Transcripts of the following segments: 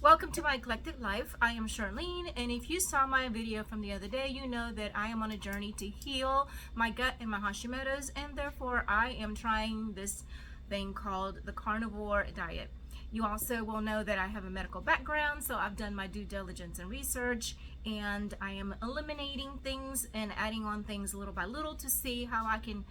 Welcome to my eclectic life. I am Charlene, and if you saw my video from the other day, you know that I am on a journey to heal my gut and my Hashimoto's, and therefore I am trying this thing called the carnivore diet. You also will know that I have a medical background, so I've done my due diligence and research, and I am eliminating things and adding on things little by little to see how I can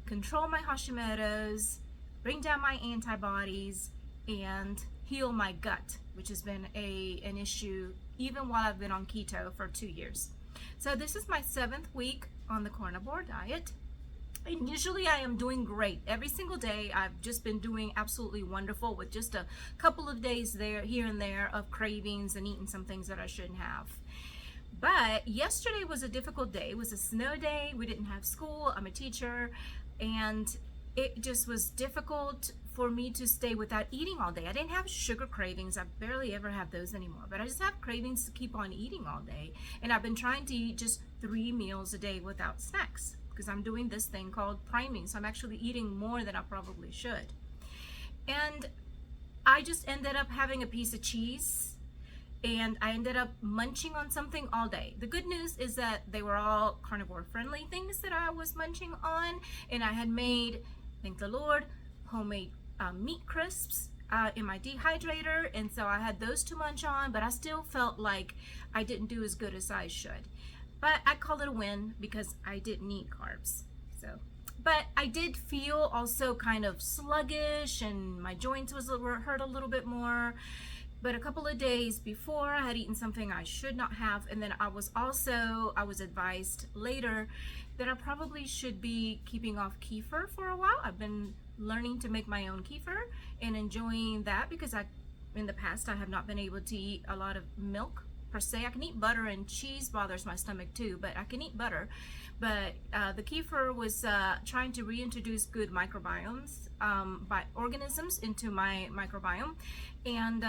control my Hashimoto's, bring down my antibodies, and heal my gut, which has been an issue even while I've been on keto for 2 years. So this is my 7th week on the carnivore diet. And usually I am doing great. Every single day I've just been doing absolutely wonderful, with just a couple of days there, here and there, of cravings and eating some things that I shouldn't have. But yesterday was a difficult day. It was a snow day. We didn't have school. I'm a teacher, and it just was difficult for me to stay without eating all day. I didn't have sugar cravings. I barely ever have those anymore, but I just have cravings to keep on eating all day. And I've been trying to eat just 3 meals a day without snacks, because I'm doing this thing called priming. So I'm actually eating more than I probably should. And I just ended up having a piece of cheese, and I ended up munching on something all day. The good news is that they were all carnivore friendly things that I was munching on, and I had made, thank the Lord, homemade meat crisps in my dehydrator, and so I had those to munch on, but I still felt like I didn't do as good as I should. But I call it a win because I didn't eat carbs. But I did feel also kind of sluggish, and my joints were hurt a little bit more. But a couple of days before, I had eaten something I should not have, and then I was advised later that I probably should be keeping off kefir for a while. I've been learning to make my own kefir and enjoying that, because in the past I have not been able to eat a lot of milk per se. I can eat butter, and cheese bothers my stomach too, but I can eat butter. But the kefir was trying to reintroduce good microbiomes, by organisms into my microbiome, and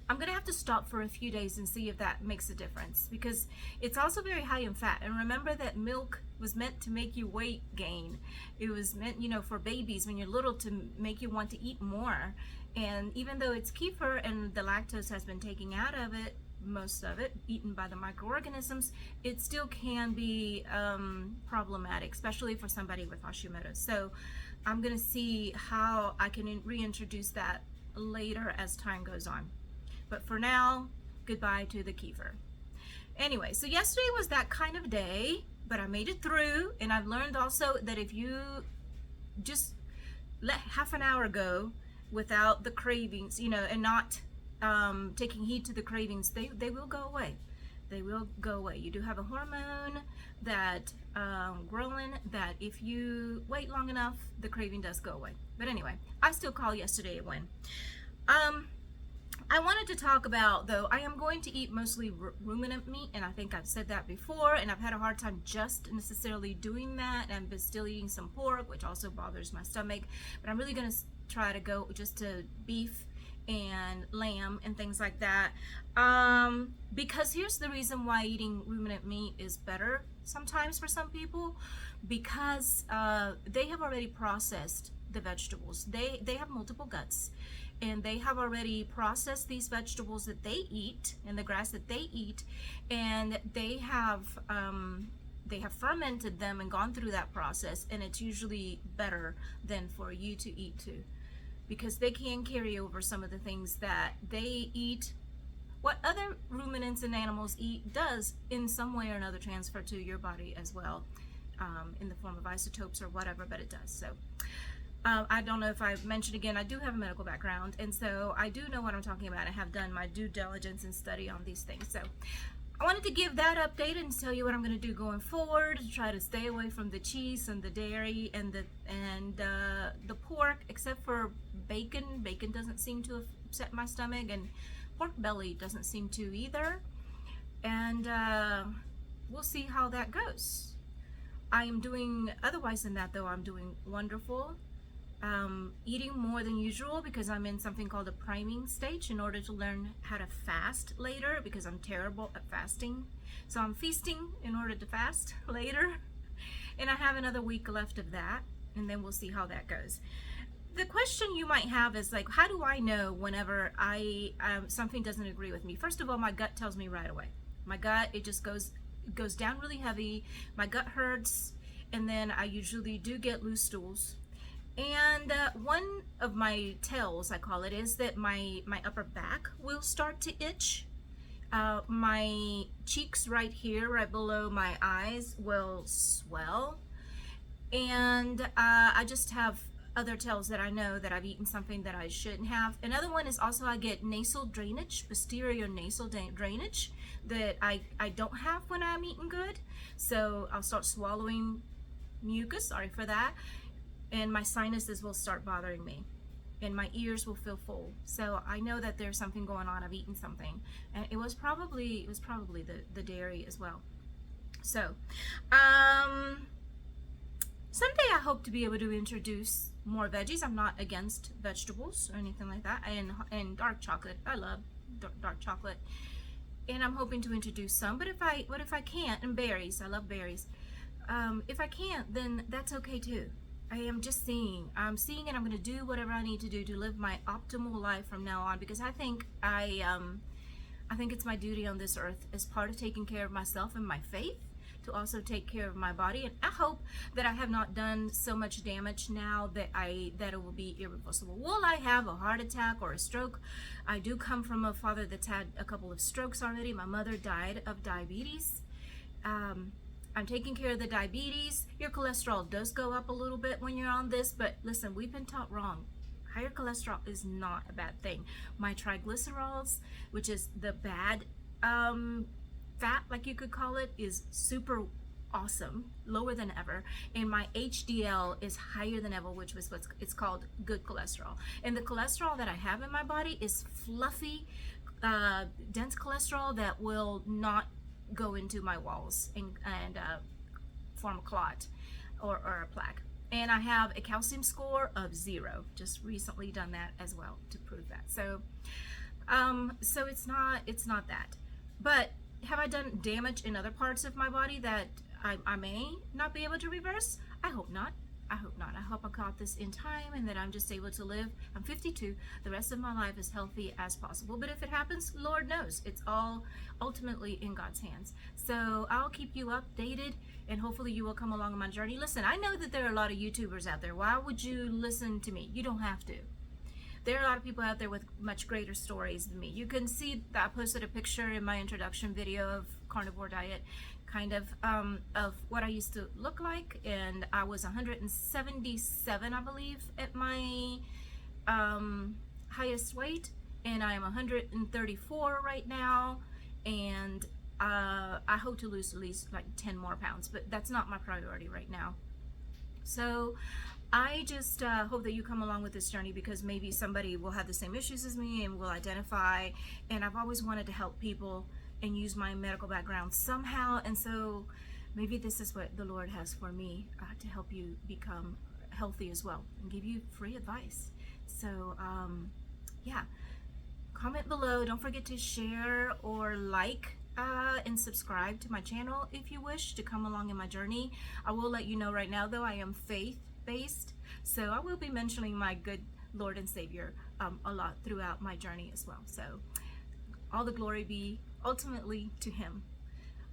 I'm gonna have to stop for a few days and see if that makes a difference, because it's also very high in fat. And remember that milk was meant to make you weight gain. It was meant, for babies when you're little, to make you want to eat more. And even though it's kefir and the lactose has been taken out of it, most of it eaten by the microorganisms, it still can be problematic, especially for somebody with Hashimoto's. So I'm gonna see how I can reintroduce that later as time goes on. But for now, goodbye to the kefir. Anyway, so yesterday was that kind of day, but I made it through. And I've learned also that if you just let half an hour go without the cravings, and not taking heed to the cravings, they will go away. They will go away. You do have a hormone that ghrelin, that if you wait long enough, the craving does go away. But anyway, I still call yesterday a win. I wanted to talk about, though, I am going to eat mostly ruminant meat, and I think I've said that before, and I've had a hard time just necessarily doing that, and I'm still eating some pork, which also bothers my stomach, but I'm really going to try to go just to beef and lamb and things like that, because here's the reason why eating ruminant meat is better sometimes for some people, because they have already processed the vegetables. They have multiple guts, and they have already processed these vegetables that they eat and the grass that they eat, and they have fermented them and gone through that process, and it's usually better than for you to eat too, because they can carry over some of the things that they eat. What other ruminants and animals eat does in some way or another transfer to your body as well, in the form of isotopes or whatever, but it does. So I don't know if I've mentioned again, I do have a medical background, and so I do know what I'm talking about. I have done my due diligence and study on these things. So I wanted to give that update and tell you what I'm going to do going forward to try to stay away from the cheese and the dairy and the pork, except for bacon. Bacon doesn't seem to upset my stomach, and pork belly doesn't seem to either. And we'll see how that goes. I am doing, otherwise than that though, I'm doing wonderful. Eating more than usual because I'm in something called a priming stage in order to learn how to fast later, because I'm terrible at fasting. So I'm feasting in order to fast later, and I have another week left of that, and then we'll see how that goes. the question you might have is like, how do I know whenever I something doesn't agree with me? First of all, my gut tells me right away. My gut, it just goes down really heavy. My gut hurts, and then I usually do get loose stools. And one of my tells, I call it, is that my upper back will start to itch. My cheeks right here, right below my eyes, will swell. And I just have other tells that I know that I've eaten something that I shouldn't have. Another one is also I get nasal drainage, posterior nasal drainage, that I don't have when I'm eating good. So I'll start swallowing mucus, sorry for that, and my sinuses will start bothering me, and my ears will feel full. So I know that there's something going on. I've eaten something, and it was probably the dairy as well. So someday I hope to be able to introduce more veggies. I'm not against vegetables or anything like that, and dark chocolate. I love dark chocolate, and I'm hoping to introduce some. But if I can't, and berries, I love berries. If I can't, then that's okay too. I am just seeing. I'm seeing, and I'm going to do whatever I need to do to live my optimal life from now on, because I think it's my duty on this earth, as part of taking care of myself and my faith, to also take care of my body. And I hope that I have not done so much damage now that it will be irreversible. Will I have a heart attack or a stroke? I do come from a father that's had a couple of strokes already. My mother died of diabetes. I'm taking care of the diabetes. Your cholesterol does go up a little bit when you're on this, but listen, we've been taught wrong. Higher cholesterol is not a bad thing. My triglycerols, which is the bad fat, like you could call it, is super awesome, lower than ever. And my HDL is higher than ever, which was it's called good cholesterol. And the cholesterol that I have in my body is fluffy, dense cholesterol that will not go into my walls and form a clot or a plaque. And I have a calcium score of 0. Just recently done that as well to prove that. So so it's not that. But have I done damage in other parts of my body that I may not be able to reverse? I hope not. I hope not. I hope I caught this in time, and that I'm just able to live. I'm 52. The rest of my life as healthy as possible. But if it happens, Lord knows. It's all ultimately in God's hands. So I'll keep you updated, and hopefully you will come along on my journey. Listen, I know that there are a lot of YouTubers out there. Why would you listen to me? You don't have to. There are a lot of people out there with much greater stories than me. You can see that I posted a picture in my introduction video of carnivore diet, kind of what I used to look like, and I was 177, I believe, at my highest weight, and I am 134 right now, and I hope to lose at least like 10 more pounds, but that's not my priority right now. So I just hope that you come along with this journey, because maybe somebody will have the same issues as me and will identify. And I've always wanted to help people and use my medical background somehow. And so maybe this is what the Lord has for me, to help you become healthy as well and give you free advice. So yeah, comment below. Don't forget to share or like and subscribe to my channel if you wish to come along in my journey. I will let you know right now, though, I am faith-based, so I will be mentioning my good Lord and Savior a lot throughout my journey as well. So all the glory be ultimately to Him.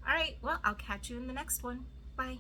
All right, well, I'll catch you in the next one. Bye.